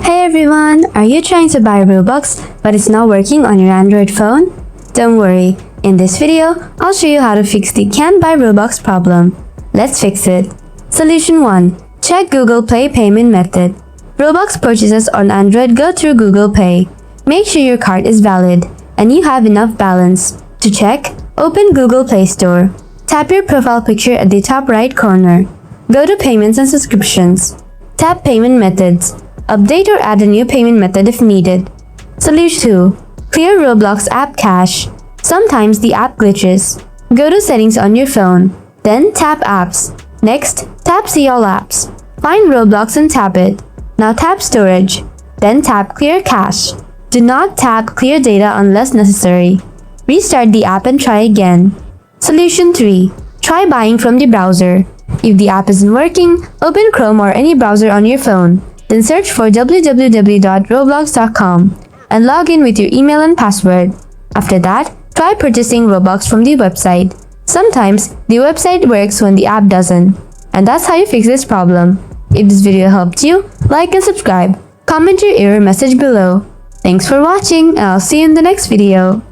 Hey everyone! Are you trying to buy Robux but it's not working on your Android phone? Don't worry, in this video, I'll show you how to fix the can't buy Robux problem. Let's fix it. Solution 1. Check Google Play payment method. Robux purchases on Android go through Google Pay. Make sure your card is valid and you have enough balance. To check, open Google Play Store. Tap your profile picture at the top right corner. Go to Payments and Subscriptions. Tap Payment Methods. Update or add a new payment method if needed. Solution 2. Clear Roblox app cache. Sometimes the app glitches. Go to Settings on your phone. Then tap Apps. Next, tap See All Apps. Find Roblox and tap it. Now tap Storage. Then tap Clear Cache. Do not tap Clear Data unless necessary. Restart the app and try again. Solution 3. Try buying from the browser. If the app isn't working, open Chrome or any browser on your phone. Then search for www.roblox.com and log in with your email and password. After that, try purchasing Robux from the website. Sometimes, the website works when the app doesn't. And that's how you fix this problem. If this video helped you, like and subscribe. Comment your error message below. Thanks for watching and I'll see you in the next video.